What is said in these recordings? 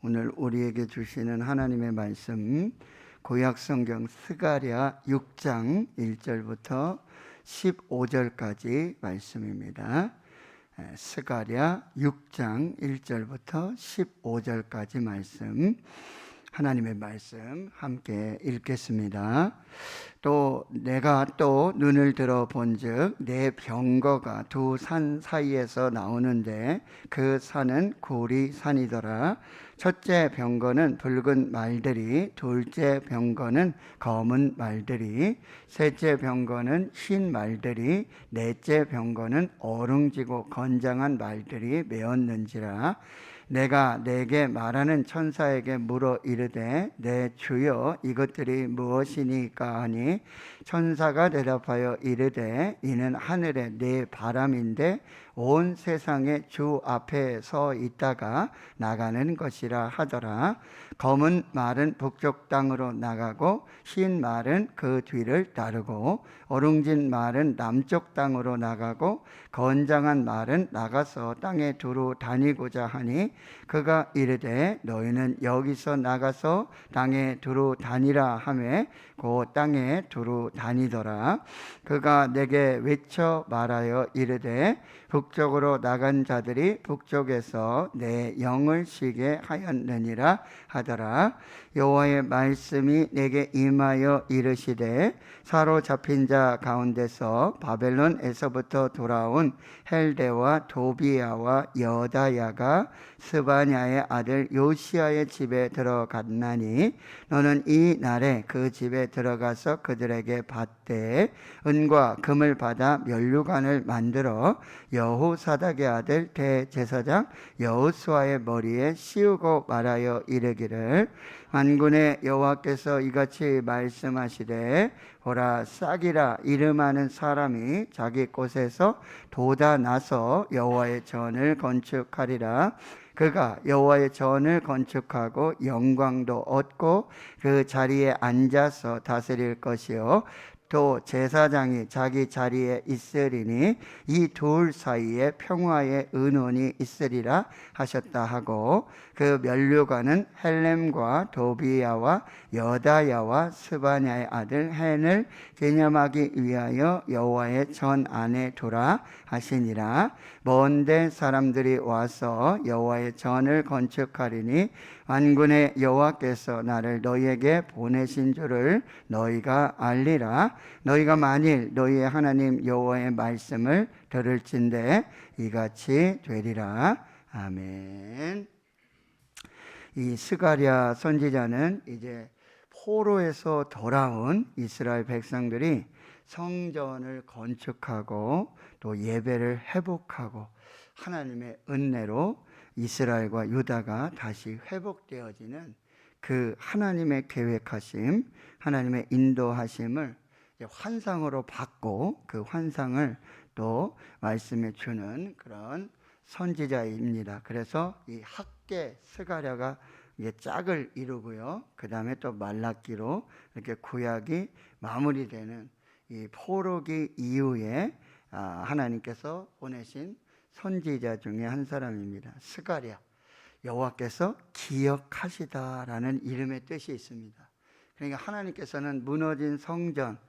오늘 우리에게 주시는 하나님의 말씀 구약성경 스가랴 6장 1절부터 15절까지 말씀입니다. 스가랴 6장 1절부터 15절까지 말씀, 하나님의 말씀 함께 읽겠습니다. 또 내가 또 눈을 들어 본즉 내 병거가 두 산 사이에서 나오는데 그 산은 구리 산이더라. 첫째 병거는 붉은 말들이, 둘째 병거는 검은 말들이, 셋째 병거는 흰 말들이, 넷째 병거는 어룽지고 건장한 말들이 메었는지라. 내가 내게 말하는 천사에게 물어 이르되 내 주여 이것들이 무엇이니까 하니 천사가 대답하여 이르되 이는 하늘의 네 바람인데 온 세상의 주 앞에 서 있다가 나가는 것이라 하더라. 검은 말은 북쪽 땅으로 나가고 흰 말은 그 뒤를 따르고 어룽진 말은 남쪽 땅으로 나가고 건장한 말은 나가서 땅에 두루 다니고자 하니 그가 이르되 너희는 여기서 나가서 땅에 두루 다니라 하매 그 땅에 두루 다니더라. 그가 내게 외쳐 말하여 이르되 북쪽으로 나간 자들이 북쪽에서 내 영을 쉬게 하였느니라 하더라. 여호와의 말씀이 내게 임하여 이르시되 사로잡힌 자 가운데서 바벨론에서부터 돌아온 헬데와 도비야와 여다야가 스바냐의 아들 요시야의 집에 들어갔나니 너는 이 날에 그 집에 들어가서 그들에게 받되 은과 금을 받아 면류관을 만들어 여호사닥의 아들 대제사장 여호수아의 머리에 씌우고 말하여 이르기를 만군의 여호와께서 이같이 말씀하시되 보라 싹이라 이름하는 사람이 자기 곳에서 돋아나서 여호와의 전을 건축하리라. 그가 여호와의 전을 건축하고 영광도 얻고 그 자리에 앉아서 다스릴 것이요 또 제사장이 자기 자리에 있으리니 이 둘 사이에 평화의 은원이 있으리라 하셨다 하고 그 면류관은 헬렘과 도비야와 여다야와 스바냐의 아들 헨을 기념하기 위하여 여호와의 전 안에 두라 하시니라. 먼데 사람들이 와서 여호와의 전을 건축하리니 만군의 여호와께서 나를 너희에게 보내신 줄을 너희가 알리라. 너희가 만일 너희의 하나님 여호와의 말씀을 들을진대 이같이 되리라. 아멘. 이 스가랴 선지자는 이제 포로에서 돌아온 이스라엘 백성들이 성전을 건축하고 또 예배를 회복하고 하나님의 은혜로 이스라엘과 유다가 다시 회복되어지는 그 하나님의 계획하심, 하나님의 인도하심을 환상으로 받고 그 환상을 또 말씀해 주는 그런 선지자입니다. 그래서 이 학계 스가랴가 짝을 이루고요. 그 다음에 또 말라기로 이렇게 구약이 마무리되는 이 포로기 이후에 하나님께서 보내신 선지자 중에 한 사람입니다. 스가랴, 여호와께서 기억하시다라는 이름의 뜻이 있습니다. 그러니까 하나님께서는 무너진 성전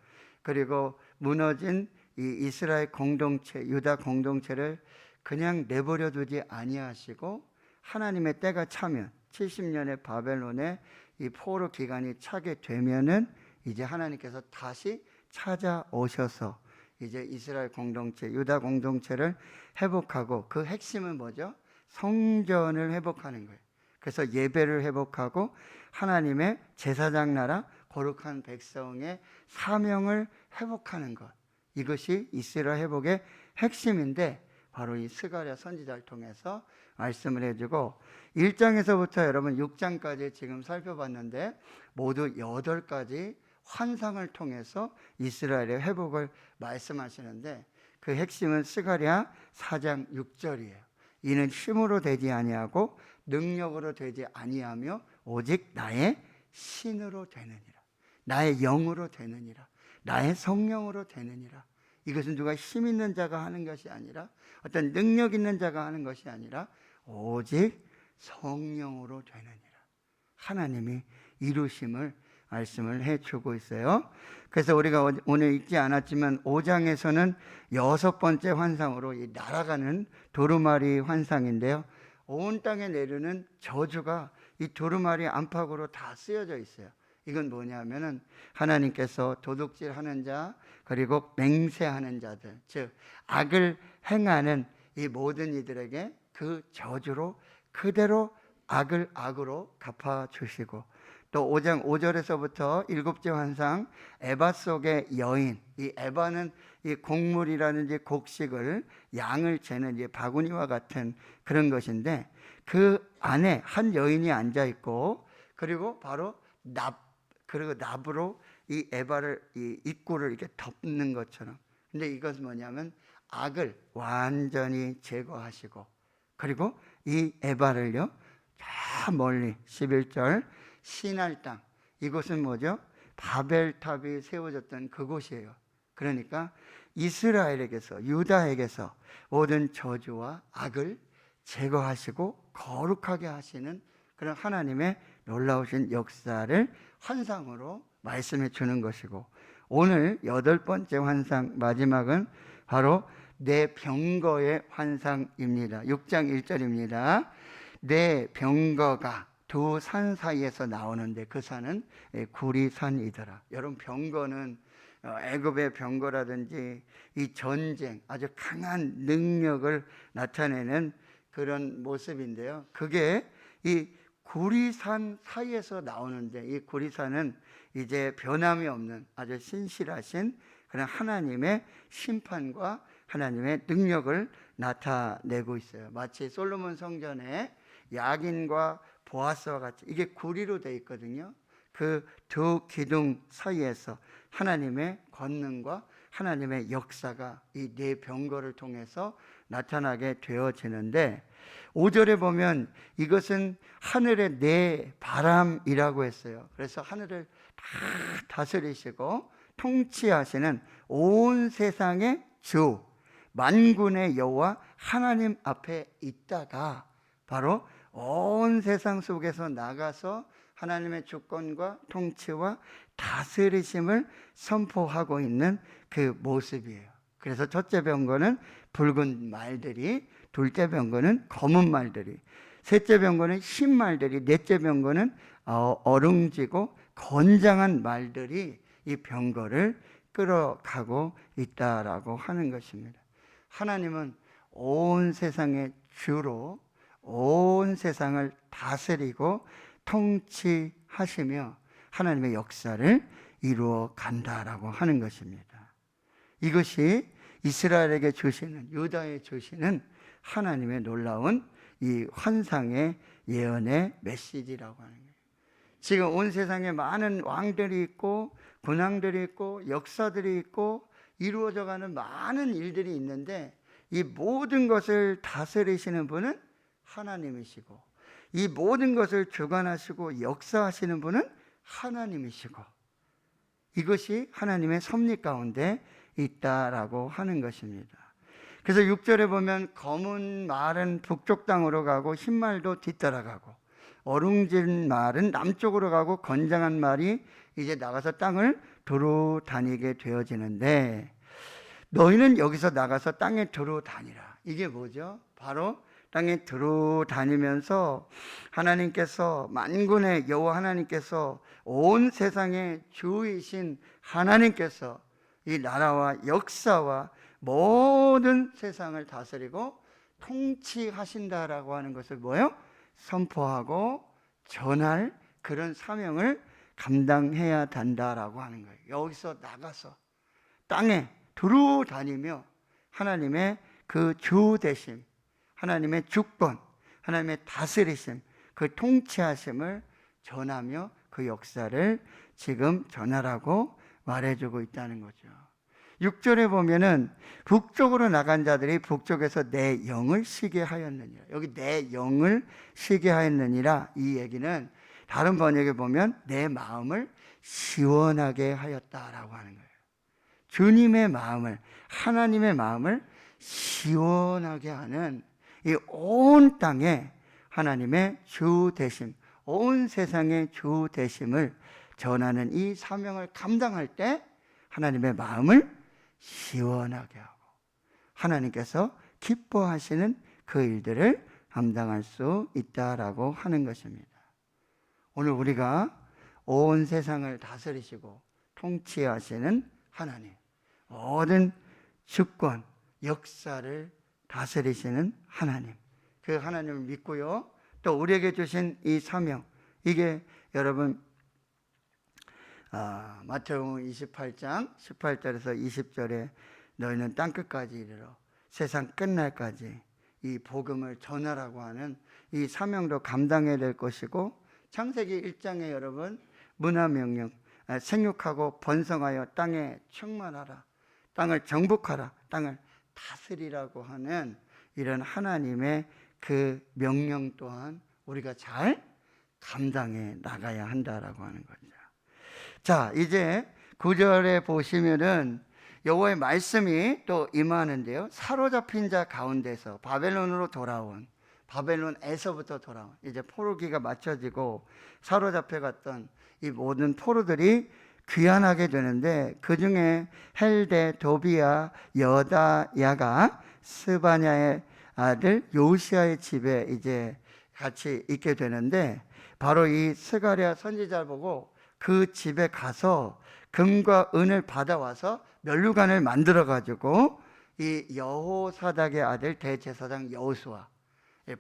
그리고 무너진 이 이스라엘 공동체, 유다 공동체를 그냥 내버려 두지 아니하시고 하나님의 때가 차면 70년의 바벨론의 이 포로 기간이 차게 되면은 이제 하나님께서 다시 찾아오셔서 이제 이스라엘 공동체, 유다 공동체를 회복하고 그 핵심은 뭐죠? 성전을 회복하는 거예요. 그래서 예배를 회복하고 하나님의 제사장 나라, 거룩한 백성의 사명을 회복하는 것. 이것이 이스라엘 회복의 핵심인데 바로 이 스가랴 선지자를 통해서 말씀을 해주고 1장에서부터 여러분 6장까지 지금 살펴봤는데 모두 8가지 환상을 통해서 이스라엘의 회복을 말씀하시는데 그 핵심은 스가랴 4장 6절이에요. 이는 힘으로 되지 아니하고 능력으로 되지 아니하며 오직 나의 신으로 되느니라. 나의 영으로 되느니라. 나의 성령으로 되느니라. 이것은 누가 힘 있는 자가 하는 것이 아니라 어떤 능력 있는 자가 하는 것이 아니라 오직 성령으로 되느니라. 하나님이 이루심을 말씀을 해주고 있어요. 그래서 우리가 오늘 읽지 않았지만 5장에서는 6번째 환상으로 이 날아가는 두루마리 환상인데요, 온 땅에 내리는 저주가 이 두루마리 안팎으로 다 쓰여져 있어요. 이건 뭐냐면은 하나님께서 도둑질하는 자, 그리고 맹세하는 자들, 즉 악을 행하는 이 모든 이들에게 그 저주로 그대로 악을 악으로 갚아주시고, 또 5장 5절에서부터 7째 환상 에바 속의 여인, 이 에바는 이 곡물이라든지 곡식을 양을 재는 이 바구니와 같은 그런 것인데, 그 안에 한 여인이 앉아 있고, 그리고 바로 그리고 납으로 이 에바를 이 입구를 이렇게 덮는 것처럼. 근데 이것은 뭐냐면 악을 완전히 제거하시고, 그리고 이 에바를요 저 멀리 11절 시날 땅, 이곳은 뭐죠? 바벨탑이 세워졌던 그곳이에요. 그러니까 이스라엘에게서, 유다에게서 모든 저주와 악을 제거하시고 거룩하게 하시는 그런 하나님의 놀라우신 역사를 환상으로 말씀해 주는 것이고, 오늘 8번째 환상 마지막은 바로 내 병거의 환상입니다. 6장 1절입니다. 내 병거가 두 산 사이에서 나오는데 그 산은 구리산이더라. 여러분, 병거는 애굽의 병거라든지 이 전쟁, 아주 강한 능력을 나타내는 그런 모습인데요, 그게 이 구리산 사이에서 나오는데, 이 구리산은 이제 변함이 없는 아주 신실하신 그런 하나님의 심판과 하나님의 능력을 나타내고 있어요. 마치 솔로몬 성전에 야긴과 보아스와 같이 이게 구리로 되어 있거든요. 그 두 기둥 사이에서 하나님의 권능과 하나님의 역사가 이 네 병거를 통해서 나타나게 되어지는데, 5절에 보면 이것은 하늘의 네 바람이라고 했어요. 그래서 하늘을 다 다스리시고 통치하시는 온 세상의 주, 만군의 여호와 하나님 앞에 있다가 바로 온 세상 속에서 나가서 하나님의 주권과 통치와 다스리심을 선포하고 있는 그 모습이에요. 그래서 첫째 병거는 붉은 말들이, 둘째 병거는 검은 말들이, 셋째 병거는 흰 말들이, 넷째 병거는 어릉지고 건장한 말들이 이 병거를 끌어가고 있다라고 하는 것입니다. 하나님은 온 세상의 주로 온 세상을 다스리고 통치하시며 하나님의 역사를 이루어 간다라고 하는 것입니다. 이것이 이스라엘에게 주시는, 유다에 주시는 하나님의 놀라운 이 환상의 예언의 메시지라고 하는 거예요. 지금 온 세상에 많은 왕들이 있고 군왕들이 있고 역사들이 있고 이루어져가는 많은 일들이 있는데, 이 모든 것을 다스리시는 분은 하나님이시고, 이 모든 것을 주관하시고 역사하시는 분은 하나님이시고, 이것이 하나님의 섭리 가운데 있다라고 하는 것입니다. 그래서 6절에 보면 검은 말은 북쪽 땅으로 가고 흰 말도 뒤따라가고 어룽진 말은 남쪽으로 가고 건장한 말이 이제 나가서 땅을 두루 다니게 되어지는데, 너희는 여기서 나가서 땅에 두루 다니라. 이게 뭐죠? 바로 땅에 두루 다니면서 하나님께서, 만군의 여호와 하나님께서, 온 세상의 주이신 하나님께서 이 나라와 역사와 모든 세상을 다스리고 통치하신다라고 하는 것을 뭐예요? 선포하고 전할 그런 사명을 감당해야 된다라고 하는 거예요. 여기서 나가서 땅에 두루 다니며 하나님의 그 주 되심, 하나님의 주권, 하나님의 다스리심, 그 통치하심을 전하며 그 역사를 지금 전하라고 말해주고 있다는 거죠. 6절에 보면은 북쪽으로 나간 자들이 북쪽에서 내 영을 쉬게 하였느니라. 여기 내 영을 쉬게 하였느니라, 이 얘기는 다른 번역에 보면 내 마음을 시원하게 하였다라고 하는 거예요. 주님의 마음을, 하나님의 마음을 시원하게 하는 이 온 땅에 하나님의 주 되심, 온 세상의 주 되심을 전하는 이 사명을 감당할 때 하나님의 마음을 시원하게 하고 하나님께서 기뻐하시는 그 일들을 감당할 수 있다라고 하는 것입니다. 오늘 우리가 온 세상을 다스리시고 통치하시는 하나님, 모든 주권, 역사를 다스리시는 하나님, 그 하나님을 믿고요, 또 우리에게 주신 이 사명, 이게 여러분 마태복음 28장 18절에서 20절에 너희는 땅끝까지 이르러 세상 끝날까지 이 복음을 전하라고 하는 이 사명도 감당해야 될 것이고, 창세기 1장에 여러분 문화명령, 생육하고 번성하여 땅에 충만하라, 땅을 정복하라, 땅을 다스리라고 하는 이런 하나님의 그 명령 또한 우리가 잘 감당해 나가야 한다라고 하는 거죠. 자, 이제 9절에 보시면은 여호와의 말씀이 또 임하는데요, 사로잡힌 자 가운데서 바벨론으로 돌아온, 바벨론에서부터 돌아온, 이제 포로기가 맞춰지고 사로잡혀 갔던 이 모든 포로들이 귀환하게 되는데, 그 중에 헬데, 도비야, 여다야가 스바냐의 아들 요시아의 집에 이제 같이 있게 되는데, 바로 이 스가랴 선지자를 보고 그 집에 가서 금과 은을 받아와서 면류관을 만들어 가지고 이 여호사닥의 아들 대제사장 여호수아,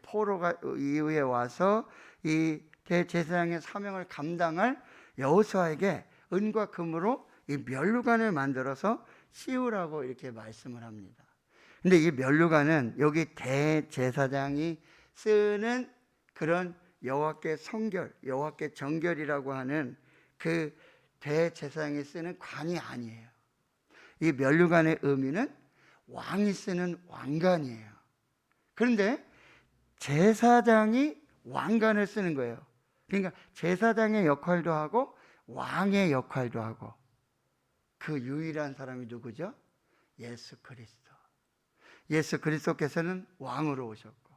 포로가 이후에 와서 이 대제사장의 사명을 감당할 여호수아에게 은과 금으로 이 면류관을 만들어서 씌우라고 이렇게 말씀을 합니다. 근데 이 면류관은 여기 대제사장이 쓰는 그런 여호와께 성결, 여호와께 정결이라고 하는 그 대제사장이 쓰는 관이 아니에요. 이 면류관의 의미는 왕이 쓰는 왕관이에요. 그런데 제사장이 왕관을 쓰는 거예요. 그러니까 제사장의 역할도 하고 왕의 역할도 하고, 그 유일한 사람이 누구죠? 예수 그리스도. 예수 그리스도께서는 왕으로 오셨고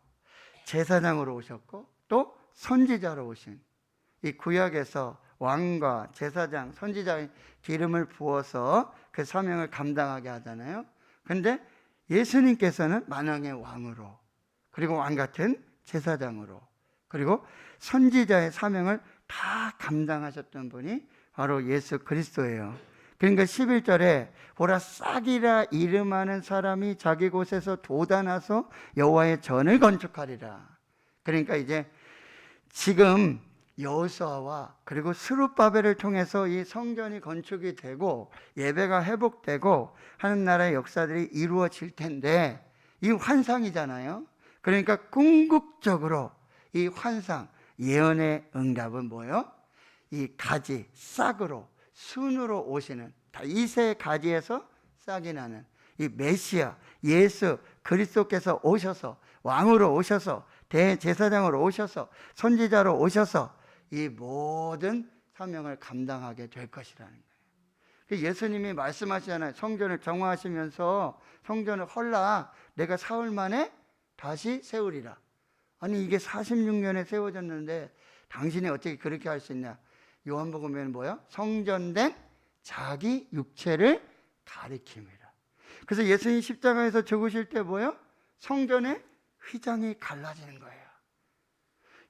제사장으로 오셨고 또 선지자로 오신, 이 구약에서 왕과 제사장, 선지자의 기름을 부어서 그 사명을 감당하게 하잖아요. 그런데 예수님께서는 만왕의 왕으로, 그리고 왕 같은 제사장으로, 그리고 선지자의 사명을 다 감당하셨던 분이 바로 예수 그리스도예요. 그러니까 11절에 보라, 싹이라 이름하는 사람이 자기 곳에서 돋아나서 여호와의 전을 건축하리라. 그러니까 이제 지금 여호수아와 그리고 스룹바벨을 통해서 이 성전이 건축이 되고 예배가 회복되고 하는 나라의 역사들이 이루어질 텐데, 이 환상이잖아요. 그러니까 궁극적으로 이 환상, 예언의 응답은 뭐예요? 이 가지, 싹으로, 순으로 오시는, 이세 가지에서 싹이 나는 이 메시아 예수 그리스도께서 오셔서, 왕으로 오셔서, 대제사장으로 오셔서, 선지자로 오셔서 이 모든 사명을 감당하게 될 것이라는 거예요. 예수님이 말씀하시잖아요. 성전을 정화하시면서 성전을 헐라 내가 사흘 만에 다시 세우리라. 아니, 이게 46년에 세워졌는데 당신이 어떻게 그렇게 할 수 있냐? 요한복음에는 뭐야? 성전된 자기 육체를 가리킴이라. 그래서 예수님 십자가에서 죽으실 때 뭐예요? 성전의 휘장이 갈라지는 거예요.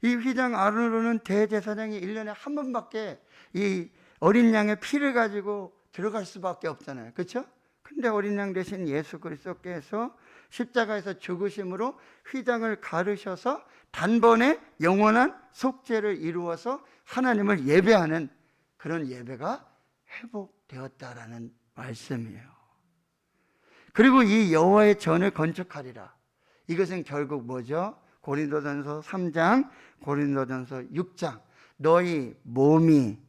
이 휘장 안으로는 대제사장이 1년에 한 번밖에 이 어린 양의 피를 가지고 들어갈 수밖에 없잖아요. 그렇죠? 근데 어린 양 대신 예수 그리스도께서 십자가에서 죽으심으로 휘장을 가르셔서 단번에 영원한 속죄를 이루어서 하나님을 예배하는 그런 예배가 회복되었다라는 말씀이에요. 그리고 이 여호와의 전을 건축하리라. 이것은 결국 뭐죠? 고린도전서 3장, 고린도전서 6장. 너희 몸이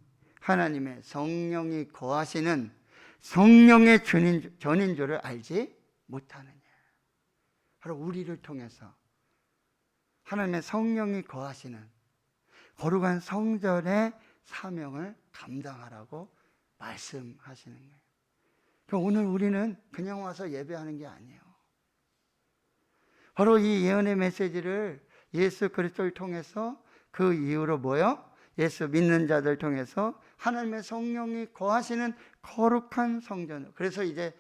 하나님의 성령이 거하시는 성령의 전인 줄을 알지 못하느냐. 바로 우리를 통해서 하나님의 성령이 거하시는 거룩한 성전의 사명을 감당하라고 말씀하시는 거예요. 그러니까 오늘 우리는 그냥 와서 예배하는 게 아니에요. 바로 이 예언의 메시지를 예수 그리스도를 통해서 그 이후로 뭐요? 예수 믿는 자들 통해서 하나님의 성령이 거하시는 거룩한 성전. 그래서 이제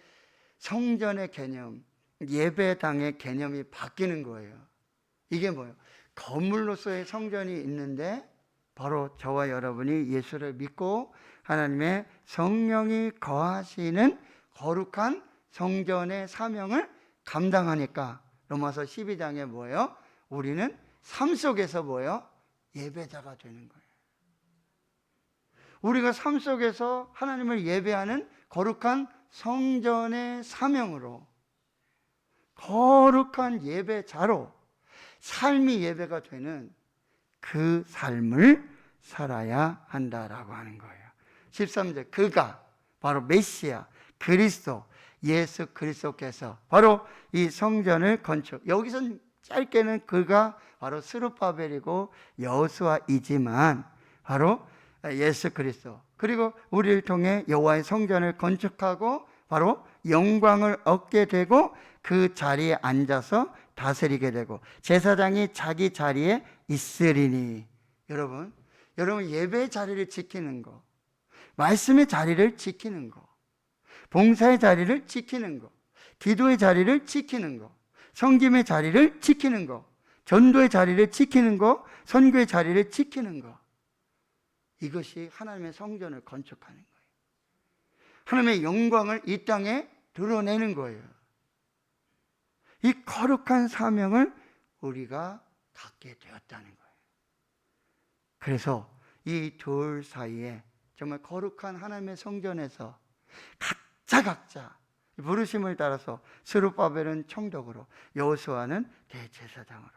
성전의 개념, 예배당의 개념이 바뀌는 거예요. 이게 뭐예요? 건물로서의 성전이 있는데 바로 저와 여러분이 예수를 믿고 하나님의 성령이 거하시는 거룩한 성전의 사명을 감당하니까 로마서 12장에 뭐예요? 우리는 삶 속에서 뭐예요? 예배자가 되는 거예요. 우리가 삶 속에서 하나님을 예배하는 거룩한 성전의 사명으로, 거룩한 예배자로 삶이 예배가 되는 그 삶을 살아야 한다라고 하는 거예요. 13절, 그가 바로 메시아 그리스도 예수 그리스도께서 바로 이 성전을 건축. 여기선 짧게는 그가 바로 스룹바벨이고 여호수아이지만 바로 예수 그리스도, 그리고 우리를 통해 여호와의 성전을 건축하고 바로 영광을 얻게 되고 그 자리에 앉아서 다스리게 되고 제사장이 자기 자리에 있으리니. 여러분 예배의 자리를 지키는 거, 말씀의 자리를 지키는 거, 봉사의 자리를 지키는 거, 기도의 자리를 지키는 거, 섬김의 자리를 지키는 거, 전도의 자리를 지키는 거, 선교의 자리를 지키는 거, 이것이 하나님의 성전을 건축하는 거예요. 하나님의 영광을 이 땅에 드러내는 거예요. 이 거룩한 사명을 우리가 갖게 되었다는 거예요. 그래서 이 둘 사이에 정말 거룩한 하나님의 성전에서 각자 부르심을 따라서 스룹바벨은 총독으로, 여호수아는 대제사장으로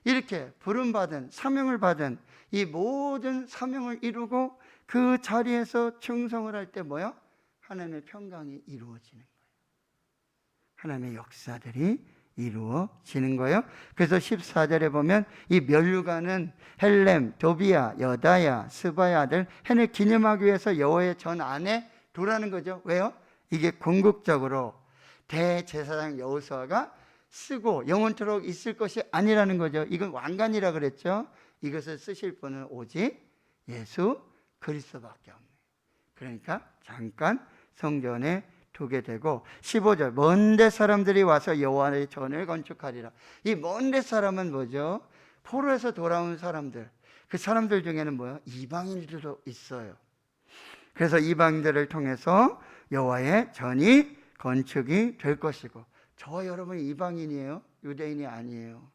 이렇게 부름받은, 사명을 받은 이 모든 사명을 이루고 그 자리에서 충성을 할 때 뭐야? 하나님의 평강이 이루어지는 거예요. 하나님의 역사들이 이루어지는 거예요. 그래서 14절에 보면 이 면류관은 헬렘, 도비야, 여다야, 스바의 아들 헨을 기념하기 위해서 여호와의 전 안에 두라는 거죠. 왜요? 이게 궁극적으로 대제사장 여호수아가 쓰고 영원토록 있을 것이 아니라는 거죠. 이건 왕관이라 그랬죠. 이것을 쓰실 분은 오직 예수 그리스도밖에 없네요. 그러니까 잠깐 성전에 두게 되고 15절, 먼데 사람들이 와서 여호와의 전을 건축하리라. 이 먼데 사람은 뭐죠? 포로에서 돌아온 사람들. 그 사람들 중에는 뭐예요? 이방인들도 있어요. 그래서 이방인들을 통해서 여호와의 전이 건축이 될 것이고, 저와 여러분이 이방인이에요? 유대인이 아니에요.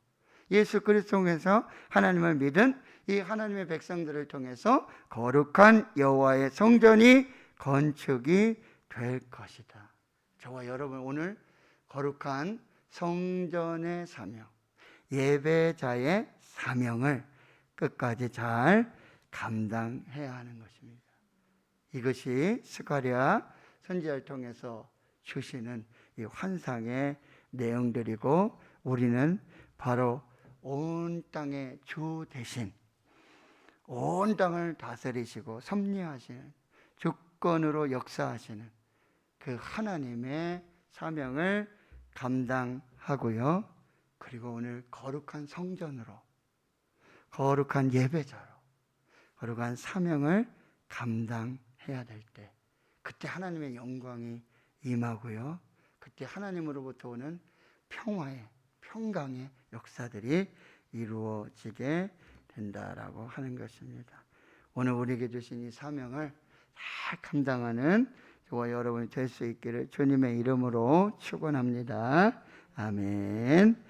예수 그리스도 통해서 하나님을 믿은 이 하나님의 백성들을 통해서 거룩한 여호와의 성전이 건축이 될 것이다. 저와 여러분 오늘 거룩한 성전의 사명, 예배자의 사명을 끝까지 잘 감당해야 하는 것입니다. 이것이 스가랴 선지자를 통해서 주시는 이 환상의 내용들이고, 우리는 바로 온 땅의 주 대신 온 땅을 다스리시고 섭리하시는, 주권으로 역사하시는 그 하나님의 사명을 감당하고요. 그리고 오늘 거룩한 성전으로, 거룩한 예배자로 거룩한 사명을 감당해야 될 때, 그때 하나님의 영광이 임하고요. 그때 하나님으로부터 오는 평화의, 평강의 역사들이 이루어지게 된다라고 하는 것입니다. 오늘 우리에게 주신 이 사명을 잘 감당하는 저와 여러분이 될 수 있기를 주님의 이름으로 축원합니다. 아멘.